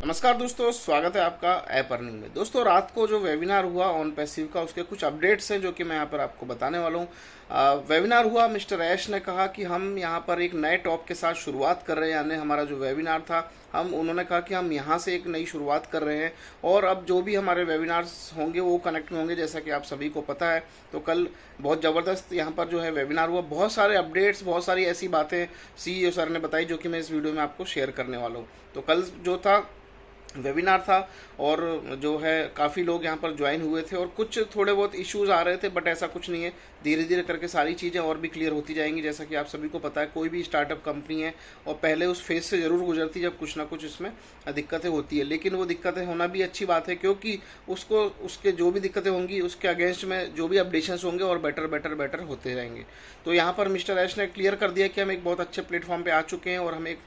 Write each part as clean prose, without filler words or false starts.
नमस्कार दोस्तों, स्वागत है आपका ऐप अर्निंग में। दोस्तों, रात को जो वेबिनार हुआ ऑन पैसिव का, उसके कुछ अपडेट्स हैं जो कि मैं यहाँ पर आपको बताने वाला हूँ। वेबिनार हुआ, मिस्टर ऐश ने कहा कि हम यहाँ पर एक नए टॉप के साथ शुरुआत कर रहे हैं। यानी हमारा जो वेबिनार था, उन्होंने कहा कि हम यहाँ से एक नई शुरुआत कर रहे हैं और अब जो भी हमारे वेबिनार्स होंगे वो कनेक्ट में होंगे, जैसा कि आप सभी को पता है। तो कल बहुत ज़बरदस्त यहाँ पर जो है वेबिनार हुआ, बहुत सारे अपडेट्स, बहुत सारी ऐसी बातें सीईओ सर ने बताई जो कि मैं इस वीडियो में आपको शेयर करने वाला हूँ। तो कल जो था वेबिनार था और जो है काफ़ी लोग यहाँ पर ज्वाइन हुए थे और कुछ थोड़े बहुत इश्यूज आ रहे थे, बट ऐसा कुछ नहीं है। धीरे धीरे करके सारी चीज़ें और भी क्लियर होती जाएंगी। जैसा कि आप सभी को पता है, कोई भी स्टार्टअप कंपनी है और पहले उस फेज से ज़रूर गुजरती है जब कुछ ना कुछ इसमें दिक्कतें होती है। लेकिन वो दिक्कतें होना भी अच्छी बात है, क्योंकि उसको उसके जो भी दिक्कतें होंगी उसके अगेंस्ट में जो भी अपडेशंस होंगे और बेटर बेटर बेटर होते जाएंगे। तो यहाँ पर मिस्टर ऐश ने क्लियर कर दिया कि हम एक बहुत अच्छे प्लेटफॉर्म पे आ चुके हैं और हम एक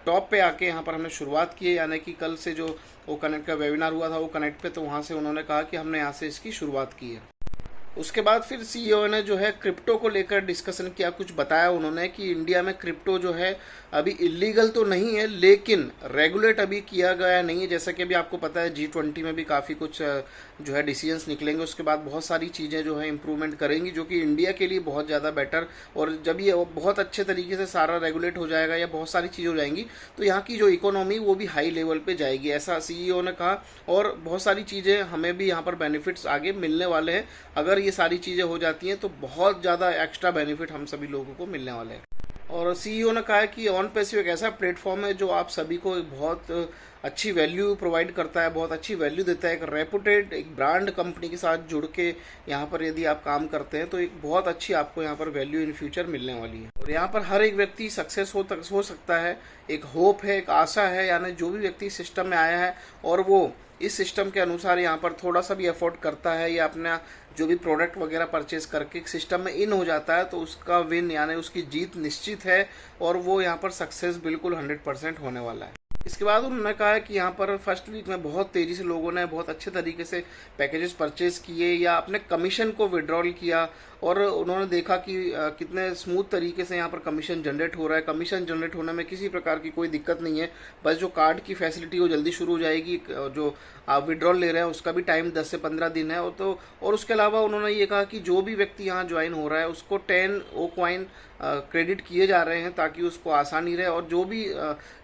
टॉप पे आके यहाँ पर हमने शुरुआत की है। यानी कि कल से जो वो कनेक्ट का वेबिनार हुआ था वो कनेक्ट पे, तो वहाँ से उन्होंने कहा कि हमने यहाँ से इसकी शुरुआत की है। उसके बाद फिर सीईओ ने जो है क्रिप्टो को लेकर डिस्कशन किया। कुछ बताया उन्होंने कि इंडिया में क्रिप्टो जो है अभी इलीगल तो नहीं है, लेकिन रेगुलेट अभी किया गया नहीं है। जैसा कि अभी आपको पता है G20 में भी काफ़ी कुछ जो है डिसीजंस निकलेंगे। उसके बाद बहुत सारी चीज़ें जो है इम्प्रूवमेंट करेंगी, जो कि इंडिया के लिए बहुत ज़्यादा बेटर। और जब ये बहुत अच्छे तरीके से सारा रेगुलेट हो जाएगा या बहुत सारी चीज़ें हो जाएंगी, तो यहाँ की जो इकोनॉमी वो भी हाई लेवल पे जाएगी, ऐसा सीईओ ने कहा। और बहुत सारी चीज़ें हमें भी यहाँ पर बेनिफिट्स आगे मिलने वाले हैं। अगर ये सारी चीज़ें हो जाती हैं तो बहुत ज़्यादा एक्स्ट्रा बेनिफिट हम सभी लोगों को मिलने वाले हैं। और सीईओ ने कहा है कि ऑन पैसिव एक ऐसा प्लेटफॉर्म है जो आप सभी को एक बहुत अच्छी वैल्यू प्रोवाइड करता है, बहुत अच्छी वैल्यू देता है। एक रेपुटेड, एक ब्रांड कंपनी के साथ जुड़ के यहाँ पर यदि आप काम करते हैं तो एक बहुत अच्छी आपको यहाँ पर वैल्यू इन फ्यूचर मिलने वाली है। और यहाँ पर हर एक व्यक्ति सक्सेस हो सकता है। एक होप है, एक आशा है। यानी जो भी व्यक्ति सिस्टम में आया है और वो इस सिस्टम के अनुसार यहाँ पर थोड़ा सा भी एफोर्ड करता है या अपना जो भी प्रोडक्ट वगैरह परचेज करके सिस्टम में इन हो जाता है, तो उसका विन यानी उसकी जीत निश्चित है और वो यहाँ पर सक्सेस बिल्कुल 100% होने वाला है। इसके बाद उन्होंने कहा है कि यहाँ पर फर्स्ट वीक में बहुत तेज़ी से लोगों ने बहुत अच्छे तरीके से पैकेजेस परचेज किए या अपने कमीशन को विड्रॉल किया और उन्होंने देखा कि कितने स्मूथ तरीके से यहाँ पर कमीशन जनरेट हो रहा है। कमीशन जनरेट होने में किसी प्रकार की कोई दिक्कत नहीं है। बस जो कार्ड की फैसिलिटी वो जल्दी शुरू हो जाएगी। जो आप विड्रॉल ले रहे हैं उसका भी टाइम 10 से 15 दिन है। और उसके अलावा उन्होंने ये कहा कि जो भी व्यक्ति यहाँ ज्वाइन हो रहा है उसको 10 ओ कॉइन क्रेडिट किए जा रहे हैं ताकि उसको आसानी रहे। और जो भी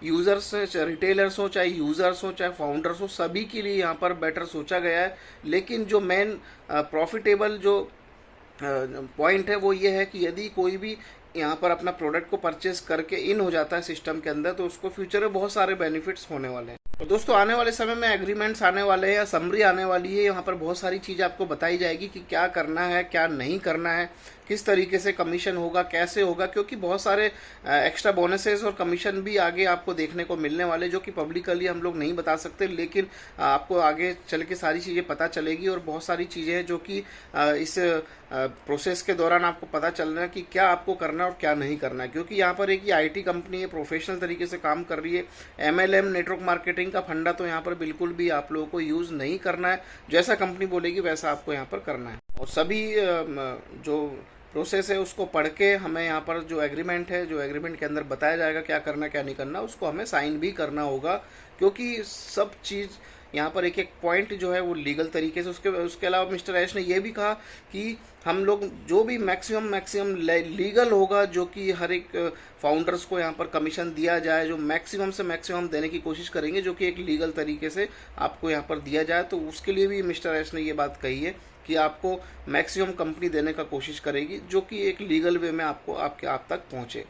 यूज़र्स, रिटेलर्स हो, चाहे यूज़र्स हो, चाहे फाउंडर्स हो, सभी के लिए यहाँ पर बेटर सोचा गया है। लेकिन जो मेन प्रॉफिटेबल जो पॉइंट है वो ये है कि यदि कोई भी यहाँ पर अपना प्रोडक्ट को परचेज करके इन हो जाता है सिस्टम के अंदर, तो उसको फ्यूचर में बहुत सारे बेनिफिट्स होने वाले हैं। और दोस्तों, आने वाले समय में एग्रीमेंट्स आने वाले हैं या समरी आने वाली है। यहाँ पर बहुत सारी चीज़ें आपको बताई जाएगी कि क्या करना है, क्या नहीं करना है, किस तरीके से कमीशन होगा, कैसे होगा, क्योंकि बहुत सारे एक्स्ट्रा बोनसेस और कमीशन भी आगे आपको देखने को मिलने वाले, जो कि पब्लिकली हम लोग नहीं बता सकते। लेकिन आपको आगे चल के सारी चीज़ें पता चलेगी और बहुत सारी चीज़ें हैं जो कि इस प्रोसेस के दौरान आपको पता चलना है कि क्या आपको करना है और क्या नहीं करना है। क्योंकि यहाँ पर एक ही आईटी कंपनी है, प्रोफेशनल तरीके से काम कर रही है। एमएलएम, नेटवर्क मार्केटिंग का फंडा तो यहाँ पर बिल्कुल भी आप लोगों को यूज़ नहीं करना है। जैसा कंपनी बोलेगी वैसा आपको यहाँ पर करना है। और सभी जो प्रोसेस है उसको पढ़ के हमें यहाँ पर जो एग्रीमेंट है, जो एग्रीमेंट के अंदर बताया जाएगा क्या करना क्या नहीं करना, उसको हमें साइन भी करना होगा। क्योंकि सब चीज़ यहाँ पर एक एक पॉइंट जो है वो लीगल तरीके से। उसके अलावा मिस्टर ऐश ने यह भी कहा कि हम लोग जो भी मैक्सिमम लीगल होगा, जो कि हर एक फाउंडर्स को यहाँ पर कमीशन दिया जाए, जो मैक्सिमम से मैक्सिमम देने की कोशिश करेंगे, जो कि एक लीगल तरीके से आपको यहाँ पर दिया जाए। तो उसके लिए भी मिस्टर ऐश ने ये बात कही है कि आपको मैक्सिमम कंपनी देने का कोशिश करेगी, जो कि एक लीगल वे में आपको आप तक पहुँचे।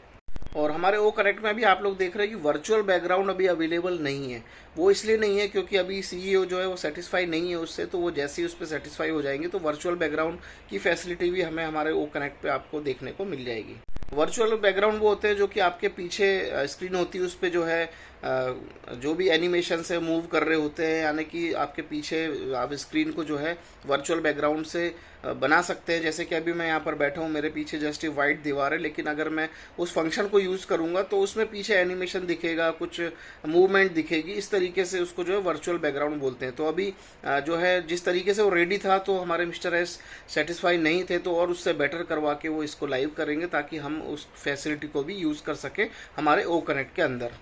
और हमारे ओ कनेक्ट में भी आप लोग देख रहे हैं कि वर्चुअल बैकग्राउंड अभी अवेलेबल नहीं है। वो इसलिए नहीं है क्योंकि अभी सीईओ जो है वो सेटिस्फाई नहीं है उससे। तो वो जैसे ही उस पर सेटिस्फाई हो जाएंगे तो वर्चुअल बैकग्राउंड की फैसिलिटी भी हमें हमारे ओ कनेक्ट पे आपको देखने को मिल जाएगी। वर्चुअल बैकग्राउंड वो होते हैं जो कि आपके पीछे स्क्रीन होती है, उस पर जो है जो भी एनिमेशन से मूव कर रहे होते हैं, यानी कि आपके पीछे आप स्क्रीन को जो है वर्चुअल बैकग्राउंड से बना सकते हैं। जैसे कि अभी मैं यहाँ पर बैठा हूँ, मेरे पीछे जस्ट एक वाइट दीवार है, लेकिन अगर मैं उस फंक्शन को यूज़ करूँगा तो उसमें पीछे एनिमेशन दिखेगा, कुछ मूवमेंट दिखेगी। इस तरीके से उसको जो है वर्चुअल बैकग्राउंड बोलते हैं। तो अभी जो है जिस तरीके से वो रेडी था, तो हमारे मिस्टर एस सेटिस्फाई नहीं थे, तो और उससे बेटर करवा के वो इसको लाइव करेंगे ताकि हम उस फैसिलिटी को भी यूज़ कर सकें हमारे ओ कनेक्ट के अंदर।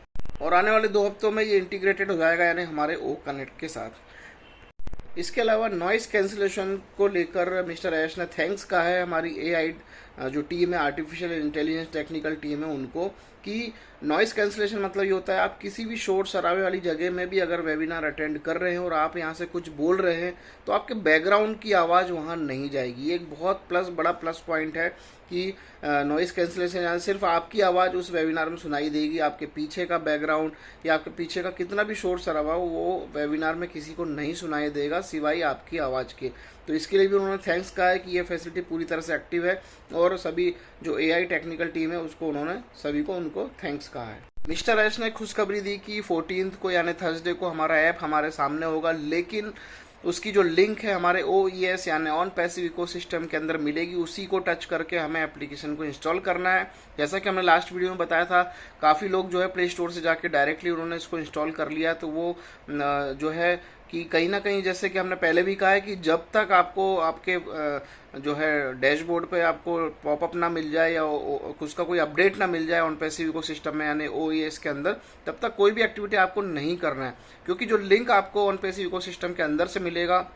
और आने वाले 2 हफ्तों में ये इंटीग्रेटेड हो जाएगा, यानी हमारे ओ कनेक्ट के साथ। इसके अलावा नॉइस कैंसिलेशन को लेकर मिस्टर ऐश ने थैंक्स कहा है हमारी एआई जो टीम है, आर्टिफिशियल इंटेलिजेंस टेक्निकल टीम है उनको, कि नॉइस कैंसिलेशन मतलब ये होता है आप किसी भी शोर शराबे वाली जगह में भी अगर वेबिनार अटेंड कर रहे हैं और आप यहाँ से कुछ बोल रहे हैं तो आपके बैकग्राउंड की आवाज़ वहाँ नहीं जाएगी। ये एक बहुत बड़ा प्लस पॉइंट है कि नॉइस कैंसिलेशन यानी सिर्फ आपकी आवाज़ उस वेबिनार में सुनाई देगी, आपके पीछे का बैकग्राउंड या आपके पीछे का कितना भी शोर शराबा हो वो वेबिनार में किसी को नहीं सुनाई देगा सिवाय आपकी आवाज़ के। तो इसके लिए भी उन्होंने थैंक्स कहा है कि ये फैसिलिटी पूरी तरह से एक्टिव है और सभी जो एआई टेक्निकल टीम है उसको उन्होंने सभी को उनको थैंक्स कहा है। मिस्टर ऐश ने खुशखबरी दी कि 14 को यानी थर्सडे को हमारा ऐप हमारे सामने होगा, लेकिन उसकी जो लिंक है हमारे OES यानी ऑन पैसिव इकोसिस्टम के अंदर मिलेगी, उसी को टच करके हमें एप्लीकेशन को इंस्टॉल करना है। जैसा कि हमने लास्ट वीडियो में बताया था, काफ़ी लोग जो है प्ले स्टोर से जाके डायरेक्टली उन्होंने इसको इंस्टॉल कर लिया, तो वो जो है कि कहीं ना कहीं जैसे कि हमने पहले भी कहा है कि जब तक आपको आपके जो है डैशबोर्ड पे आपको पॉपअप ना मिल जाए या उसका कोई अपडेट ना मिल जाए ऑन पैसिव इकोसिस्टम में यानी OES के अंदर, तब तक कोई भी एक्टिविटी आपको नहीं करना है, क्योंकि जो लिंक आपको ऑन पैसिव इकोसिस्टम के अंदर से मिलेगा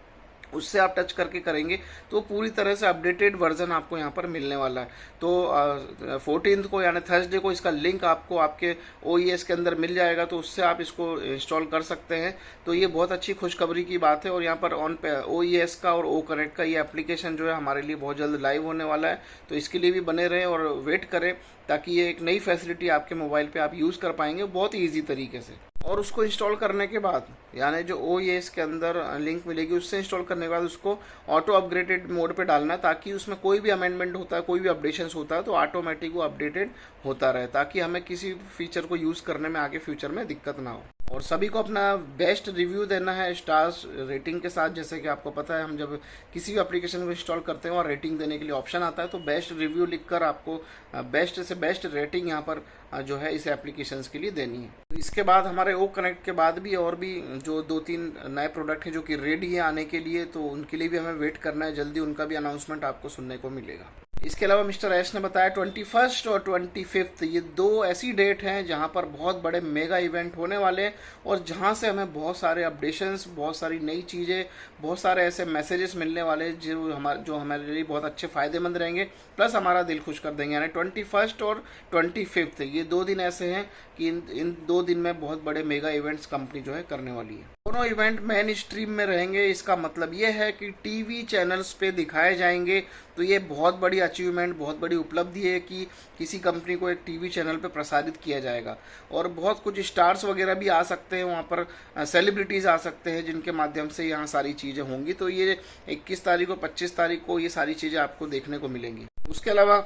उससे आप टच करके करेंगे तो पूरी तरह से अपडेटेड वर्जन आपको यहाँ पर मिलने वाला है। तो 14 को यानी थर्सडे को इसका लिंक आपको आपके OES के अंदर मिल जाएगा, तो उससे आप इसको इंस्टॉल कर सकते हैं। तो ये बहुत अच्छी खुशखबरी की बात है और यहाँ पर ऑन OES का और ओ कनेक्ट का ये एप्लीकेशन जो है हमारे लिए बहुत जल्द लाइव होने वाला है, तो इसके लिए भी बने रहें और वेट करें ताकि ये एक नई फैसिलिटी आपके मोबाइल पे आप यूज़ कर पाएंगे बहुत ही ईजी तरीके से। और उसको इंस्टॉल करने के बाद यानी जो OES के अंदर लिंक मिलेगी उससे इंस्टॉल करने के बाद उसको ऑटो अपग्रेडेड मोड पे डालना है, ताकि उसमें कोई भी अमेंडमेंट होता है, कोई भी अपडेशंस होता है तो ऑटोमेटिक वो अपडेटेड होता रहे, ताकि हमें किसी फीचर को यूज़ करने में आगे फ्यूचर में दिक्कत ना हो। और सभी को अपना बेस्ट रिव्यू देना है स्टार्स रेटिंग के साथ। जैसे कि आपको पता है हम जब किसी भी एप्लीकेशन को इंस्टॉल करते हैं और रेटिंग देने के लिए ऑप्शन आता है तो बेस्ट रिव्यू लिखकर आपको बेस्ट से बेस्ट रेटिंग यहाँ पर जो है इस एप्लीकेशंस के लिए देनी है। तो इसके बाद हमारे ओ कनेक्ट के बाद भी और भी जो 2-3 नए प्रोडक्ट हैं जो कि रेडी है आने के लिए, तो उनके लिए भी हमें वेट करना है, जल्दी उनका भी अनाउंसमेंट आपको सुनने को मिलेगा। इसके अलावा मिस्टर ऐश ने बताया 21 और 25 ये 2 ऐसी डेट हैं जहां पर बहुत बड़े मेगा इवेंट होने वाले हैं और जहां से हमें बहुत सारे अपडेशंस, बहुत सारी नई चीज़ें, बहुत सारे ऐसे मैसेजेस मिलने वाले जो हमारे लिए बहुत अच्छे फ़ायदेमंद रहेंगे, प्लस हमारा दिल खुश कर देंगे। यानी 21 और 25 ये 2 दिन ऐसे हैं कि इन 2 दिन में बहुत बड़े मेगा इवेंट्स कंपनी जो है करने वाली है। दोनों इवेंट मेन स्ट्रीम में रहेंगे, इसका मतलब ये है कि टीवी चैनल्स पे दिखाए जाएंगे। तो ये बहुत बड़ी अचीवमेंट, बहुत बड़ी उपलब्धि है कि किसी कंपनी को एक टीवी चैनल पे प्रसारित किया जाएगा और बहुत कुछ स्टार्स वगैरह भी आ सकते हैं वहाँ पर, सेलिब्रिटीज़ आ सकते हैं जिनके माध्यम से यहाँ सारी चीज़ें होंगी। तो ये 21 तारीख और 25 तारीख को ये सारी चीज़ें आपको देखने को मिलेंगी। उसके अलावा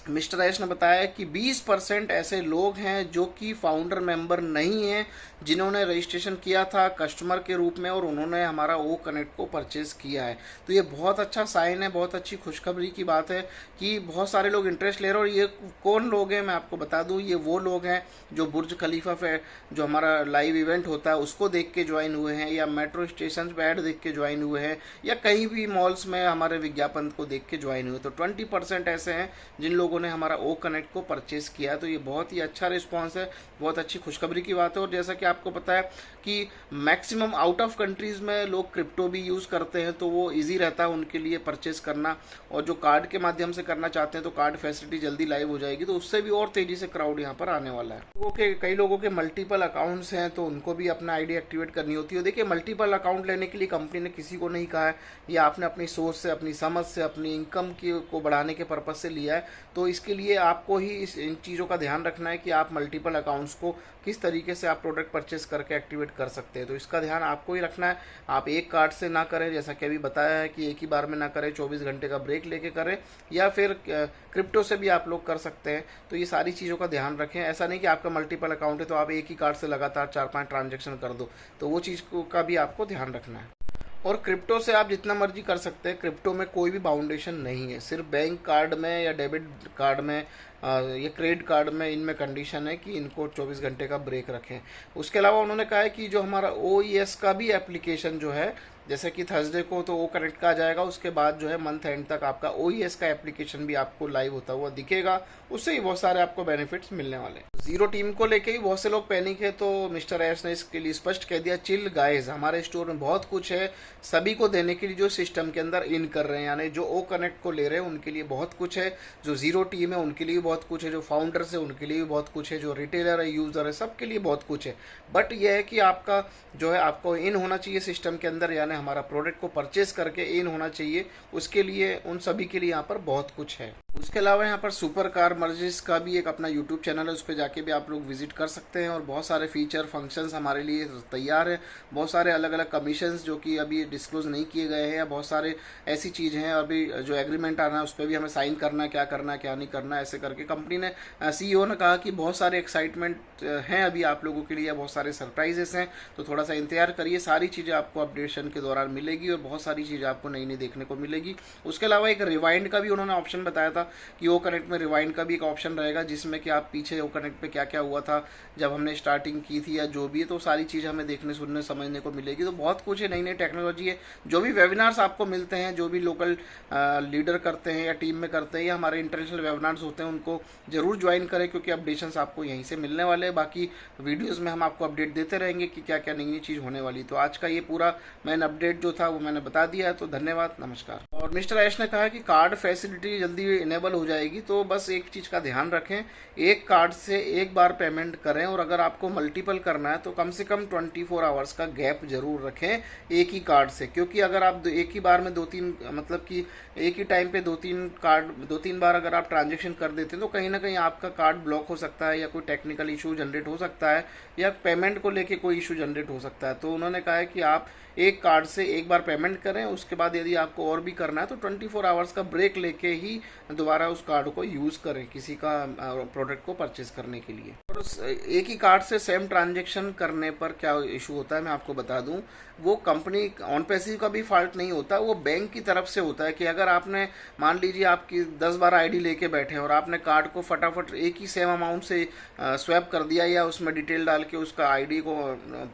मिस्टर ऐश ने बताया कि 20% ऐसे लोग हैं जो कि फाउंडर मेंबर नहीं हैं, जिन्होंने रजिस्ट्रेशन किया था कस्टमर के रूप में और उन्होंने हमारा ओ कनेक्ट को परचेज़ किया है। तो ये बहुत अच्छा साइन है, बहुत अच्छी खुशखबरी की बात है कि बहुत सारे लोग इंटरेस्ट ले रहे हैं। और ये कौन लोग हैं मैं आपको बता दूं, ये वो लोग हैं जो बुर्ज खलीफा पे जो हमारा लाइव इवेंट होता है उसको देख के ज्वाइन हुए हैं, या मेट्रो स्टेशन पे ऐड देख के ज्वाइन हुए हैं, या कहीं भी मॉल्स में हमारे विज्ञापन को देख के ज्वाइन हुए। तो 20% ऐसे हैं जिन लोगों ने हमारा ओ कनेक्ट को परचेज किया। तो ये बहुत ही अच्छा रिस्पांस है, बहुत अच्छी खुशखबरी की बात है। और जैसा कि आपको पता है कि मैक्सिमम आउट ऑफ कंट्रीज में लोग क्रिप्टो भी यूज़ करते हैं, तो वो इजी रहता है उनके लिए परचेज करना। और जो कार्ड के माध्यम से करना चाहते हैं तो कार्ड फैसिलिटी जल्दी लाइव हो जाएगी, तो उससे भी और तेज़ी से क्राउड यहाँ पर आने वाला है। कई लोगों के मल्टीपल अकाउंट्स हैं तो उनको भी अपना आईडी एक्टिवेट करनी होती है। देखिए, मल्टीपल अकाउंट लेने के लिए कंपनी ने किसी को नहीं कहा है, या आपने अपनी सोच से, अपनी समझ से, अपनी इनकम को बढ़ाने के पर्पज से लिया है। तो इसके लिए आपको ही इन चीज़ों का ध्यान रखना है कि आप मल्टीपल अकाउंट्स को किस तरीके से आप प्रोडक्ट परचेस करके एक्टिवेट कर सकते हैं। तो इसका ध्यान आपको ही रखना है। आप एक कार्ड से ना करें, जैसा कि अभी बताया है कि एक ही बार में ना करें, 24 घंटे का ब्रेक लेके करें, या फिर क्रिप्टो से भी आप लोग कर सकते हैं। तो ये सारी चीज़ों का ध्यान रखें। ऐसा नहीं कि आपका मल्टीपल अकाउंट है तो आप एक ही कार्ड से लगातार 4-5 ट्रांजेक्शन कर दो, तो वो चीज़ का भी आपको ध्यान रखना है। और क्रिप्टो से आप जितना मर्जी कर सकते हैं, क्रिप्टो में कोई भी बाउंडेशन नहीं है। सिर्फ बैंक कार्ड में या डेबिट कार्ड में ये क्रेडिट कार्ड में इनमें कंडीशन है कि इनको 24 घंटे का ब्रेक रखें। उसके अलावा उन्होंने कहा है कि जो हमारा OES का भी एप्लीकेशन जो है, जैसे कि थर्सडे को तो वो कनेक्ट का आ जाएगा, उसके बाद जो है मंथ एंड तक आपका OES का एप्लीकेशन भी आपको लाइव होता हुआ दिखेगा। उससे ही बहुत सारे आपको बेनिफिट्स मिलने वाले हैं। जीरो टीम को लेके ही बहुत से लोग पैनिक है, तो मिस्टर ऐश ने इसके लिए स्पष्ट कह दिया, चिल गाइस, हमारे स्टोर में बहुत कुछ है सभी को देने के लिए जो सिस्टम के अंदर इन कर रहे हैं, यानी जो ओ कनेक्ट को ले रहे हैं उनके लिए बहुत कुछ है, जो जीरो टीम है उनके लिए बहुत कुछ है, जो फाउंडर्स है उनके लिए भी बहुत कुछ है, जो रिटेलर है, यूजर है, सबके लिए बहुत कुछ है। बट यह है कि आपका जो है आपको इन होना चाहिए सिस्टम के अंदर, यानी हमारा प्रोडक्ट को परचेज करके इन होना चाहिए। उसके लिए उन सभी के लिए यहाँ पर बहुत कुछ है। उसके अलावा यहाँ पर सुपर कार मर्जिस का भी एक अपना यूट्यूब चैनल है, उस पर जाके भी आप लोग विजिट कर सकते हैं और बहुत सारे फीचर फंक्शंस हमारे लिए तैयार है। बहुत सारे अलग अलग कमीशंस जो कि अभी डिस्क्लोज नहीं किए गए हैं, या बहुत सारे ऐसी चीज़ें हैं अभी जो एग्रीमेंट आना है उस पर भी हमें साइन करना है, क्या नहीं करना, ऐसे करके कंपनी ने CEO ने कहा कि बहुत सारे एक्साइटमेंट हैं अभी आप लोगों के लिए, बहुत सारे सरप्राइजेस हैं, तो थोड़ा सा इंतजार करिए। सारी चीज़ें आपको अपडेशन के दौरान मिलेगी और बहुत सारी चीज़ें आपको नई नई देखने को मिलेगी। उसके अलावा एक रिवाइंड का भी उन्होंने ऑप्शन बताया था कि ओ कनेक्ट में रिवाइंड का भी एक ऑप्शन रहेगा, जिसमें कि आप पीछे ओ कनेक्ट पे क्या क्या हुआ था जब हमने स्टार्टिंग की थी या जो भी है, तो सारी चीज़ हमें देखने सुनने समझने को मिलेगी। तो बहुत कुछ है, नई नई टेक्नोलॉजी है। जो भी वेबिनार्स आपको मिलते हैं, जो भी लोकल लीडर करते हैं या टीम में करते हैं या हमारे इंटरनेशनल वेबिनार्स होते हैं, उनको जरूर ज्वाइन करें, क्योंकि अपडेशंस आपको यहीं से मिलने वाले हैं। बाकी वीडियोज़ में हम आपको अपडेट देते रहेंगे कि क्या क्या नई नई चीज़ होने वाली। तो आज का ये पूरा मैंने अपडेट जो था वो मैंने बता दिया है। तो धन्यवाद, नमस्कार। और मिस्टर ऐश ने कहा कि कार्ड फैसिलिटी जल्दी इनेबल हो जाएगी, तो बस एक चीज़ का ध्यान रखें, एक कार्ड से एक बार पेमेंट करें, और अगर आपको मल्टीपल करना है तो कम से कम 24 आवर्स का गैप जरूर रखें एक ही कार्ड से, क्योंकि अगर आप एक ही बार में दो तीन, मतलब कि एक ही टाइम पे दो तीन बार अगर आप ट्रांजेक्शन कर देते हैं तो कहीं ना कहीं आपका कार्ड ब्लॉक हो सकता है, या कोई टेक्निकल इशू जनरेट हो सकता है, या पेमेंट को लेके कोई इशू जनरेट हो सकता है। तो उन्होंने कहा है कि आप एक कार्ड से एक बार पेमेंट करें, उसके बाद यदि आपको और भी करना है तो 24 आवर्स का ब्रेक लेके ही दोबारा उस कार्ड को यूज़ करें किसी का प्रोडक्ट को परचेज करने के लिए। और उस एक ही कार्ड से सेम ट्रांजेक्शन करने पर क्या इशू होता है मैं आपको बता दूं, वो कंपनी ऑन पैसिव का भी फॉल्ट नहीं होता, वो बैंक की तरफ से होता है कि अगर आपने मान लीजिए आपकी 10-12 आईडी लेके बैठे हैं और आपने कार्ड को फटाफट एक ही सेम अमाउंट से स्वैप कर दिया, या उसमें डिटेल डाल के उसका आईडी को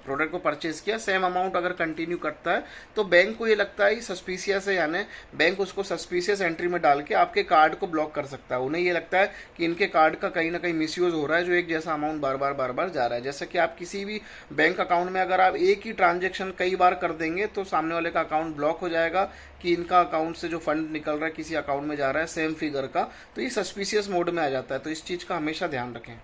प्रोडक्ट को परचेज किया, सेम अमाउंट अगर कंटिन्यू करता है तो बैंक को ये लगता है सस्पिशियस है, यानी बैंक उसको सस्पिशियस एंट्री में डाल के आपके कार्ड को ब्लॉक कर सकता है। उन्हें ये लगता है कि इनके कार्ड का कहीं ना कहीं मिसयूज हो रहा है, जो एक जैसा अमाउंट बार बार जा रहा है। जैसे कि आप किसी भी बैंक अकाउंट में अगर आप एक ही ट्रांजेक्शन कई बार कर देंगे तो सामने वाले का अकाउंट ब्लॉक हो जाएगा कि इनका अकाउंट से जो फंड निकल रहा है किसी अकाउंट में जा रहा है सेम फिगर का, तो ये सस्पिशियस मोड में आ जाता है। तो इस चीज़ का हमेशा ध्यान रखें।